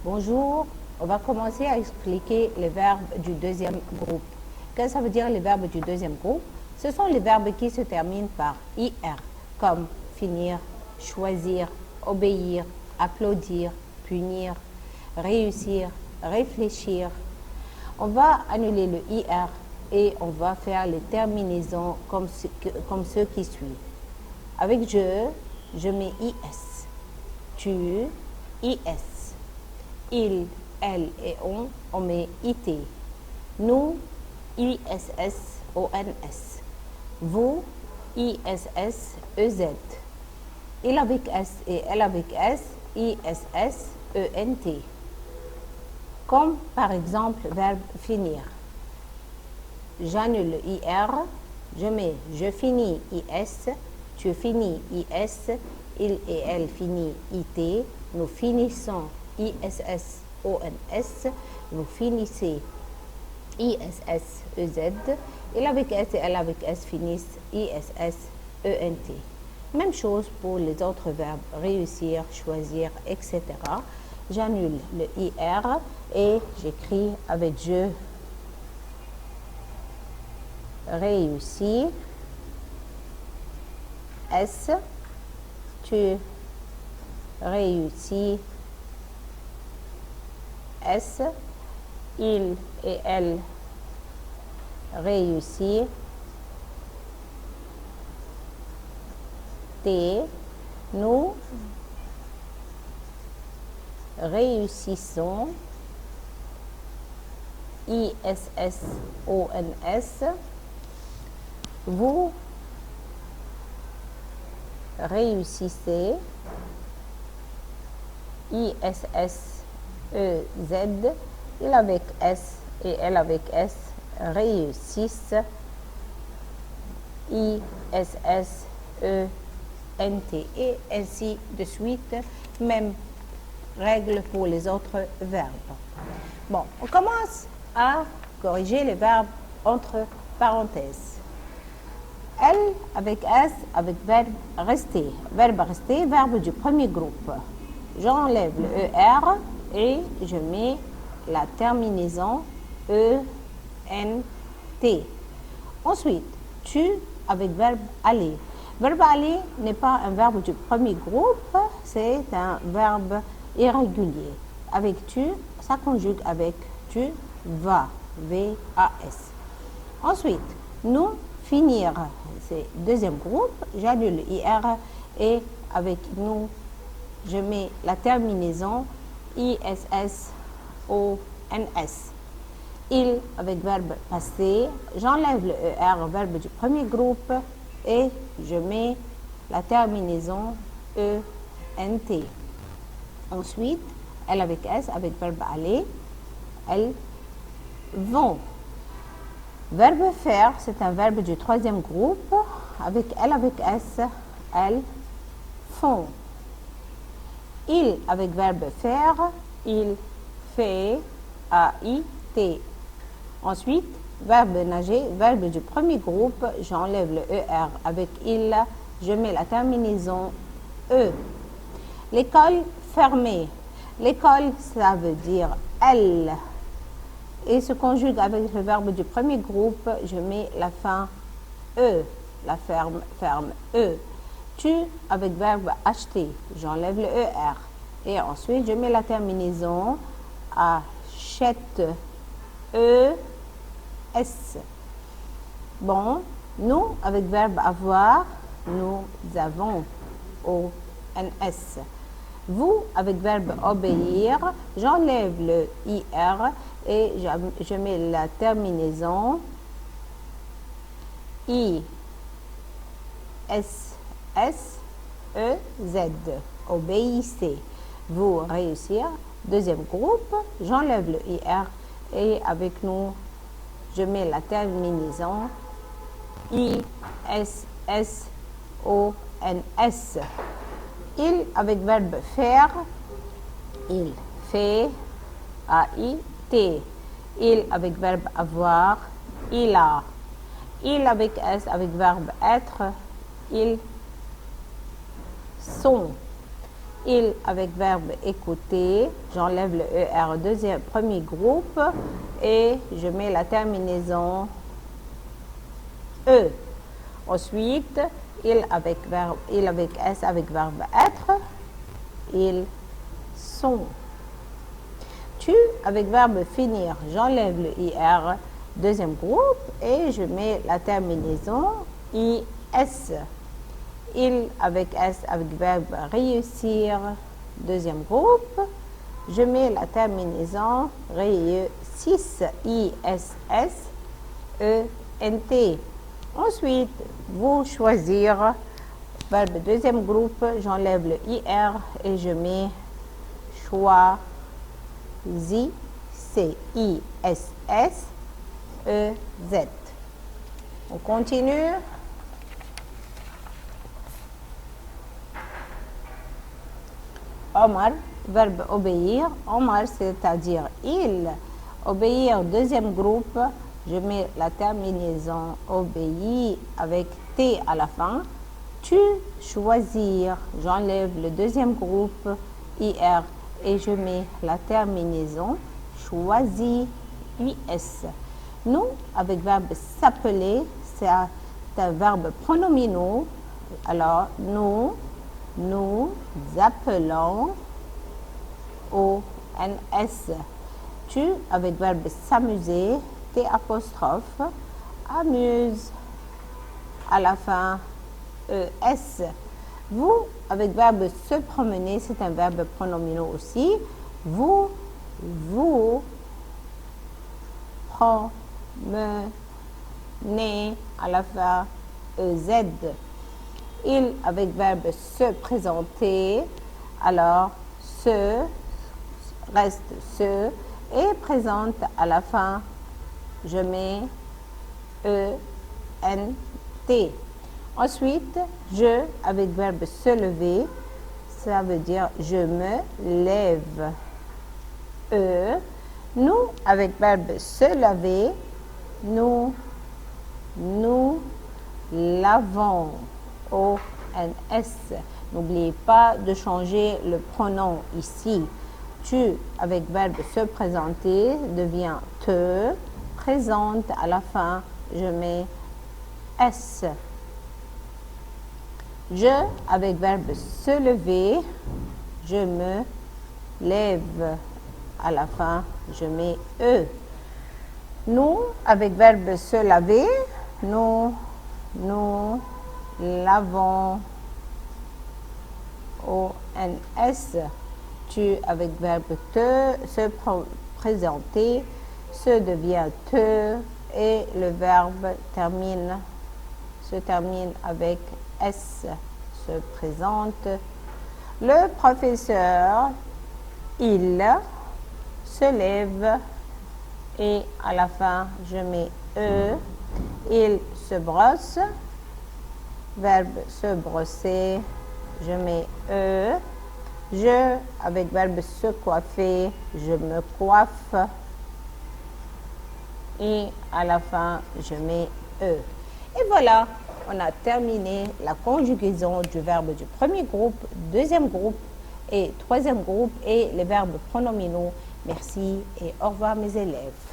Bonjour, on va commencer à expliquer les verbes du deuxième groupe. Qu'est-ce que ça veut dire les verbes du deuxième groupe? Ce sont les verbes qui se terminent par IR, comme finir, choisir, obéir, applaudir, punir, réussir, réfléchir. On va annuler le IR et on va faire les terminaisons comme ceux qui suivent. Avec je mets IS. Tu, IS. Il, elle et on met IT. Nous, ISS, ONS. Vous, ISS, EZ. Il avec S et elle avec S, ISS, ENT. Comme par exemple, verbe finir. J'annule IR, je mets je finis IS, tu finis IS, il et elle finit IT, nous finissons ISS, ONS, vous finissez ISS, EZ, il avec S et elle avec S finissent ISS, ENT. Même chose pour les autres verbes, réussir, choisir, etc. J'annule le IR et j'écris avec je réussis, S, tu réussis, S, il et elle réussit, T, nous réussissons, ISS, ONS, vous réussissez, ISS, EZ, il avec S et elle avec S réussissent, ISS, ENT et ainsi de suite. Même règle pour les autres verbes. Bon, on commence à corriger les verbes entre parenthèses. Elle avec S avec verbe rester. Verbe rester, verbe du premier groupe. J'enlève le ER et je mets la terminaison ENT. Ensuite, tu avec verbe aller. Verbe aller n'est pas un verbe du premier groupe, c'est un verbe irrégulier. Avec tu, ça conjugue avec tu vas, V-A-S. Ensuite, nous, finir, c'est deuxième groupe, j'annule le IR et avec nous, je mets la terminaison ISS, ONS. Il avec verbe passé, j'enlève le ER, verbe du premier groupe, et je mets la terminaison ENT. Ensuite, elle avec S, avec verbe aller, elles vont. Verbe faire, c'est un verbe du troisième groupe, avec elle avec S, elles font. Il avec verbe faire, il fait, A-I-T. Ensuite, verbe nager, verbe du premier groupe, j'enlève le ER avec il, je mets la terminaison E. L'école fermée. L'école, ça veut dire elle. Et se conjugue avec le verbe du premier groupe, je mets la fin E, la ferme E. Tu avec verbe acheter, j'enlève le ER. Et ensuite, je mets la terminaison achète, E, S. Bon, nous, avec verbe avoir, nous avons, O-N-S. Vous, avec verbe obéir, j'enlève le IR et je mets la terminaison I, S, S, E, Z. Obéissez. Vous réussir. Deuxième groupe, j'enlève le IR et avec nous, je mets la terminaison I, S, S, O, N, S. Il avec verbe faire, il fait, A-I-T. Il avec verbe avoir, il a. Il avec S avec verbe être, ils sont. Il avec verbe écouter, j'enlève le ER premier groupe et je mets la terminaison E. Ensuite, il avec S avec verbe être, ils sont. Tu avec verbe finir, j'enlève le IR, deuxième groupe, et je mets la terminaison IS. Il avec S avec verbe réussir, deuxième groupe, je mets la terminaison réussis, ISS, ENT. Ensuite, vous choisir verbe deuxième groupe, j'enlève le IR et je mets choisir, CISS, EZ. On continue. Omar, verbe obéir. Omar, c'est-à-dire il. Obéir, deuxième groupe, je mets la terminaison obéir avec T à la fin. Tu, choisir, j'enlève le deuxième groupe, IR, et je mets la terminaison choisi, US. Nous, avec verbe s'appeler, c'est un verbe pronominaux. Alors, nous appelons ONS. Tu, avec verbe s'amuser, T apostrophe, amuse, à la fin, ES. Vous, avec verbe se promener, c'est un verbe pronominaux aussi. Vous promenez, à la fin, EZ. Il, avec verbe se présenter, alors se, reste se, et présente à la fin, je mets ENT. Ensuite, je, avec verbe se lever, ça veut dire je me lève. Nous, avec verbe se laver, nous lavons. ONS. N'oubliez pas de changer le pronom ici. Tu, avec verbe se présenter, devient te. Présente, à la fin, je mets S. Je, avec verbe se lever, je me lève. À la fin, je mets E. Nous, avec verbe se laver, nous lavons. ONS. Tu, avec verbe te, se présenter, se devient te, et le verbe se termine avec S, se présente. Le professeur, il se lève, et à la fin, je mets E. Il se brosse, verbe se brosser, je mets E. Je, avec verbe se coiffer, je me coiffe, et à la fin, je mets E. Et voilà, on a terminé la conjugaison du verbe du premier groupe, deuxième groupe et troisième groupe et les verbes pronominaux. Merci et au revoir mes élèves.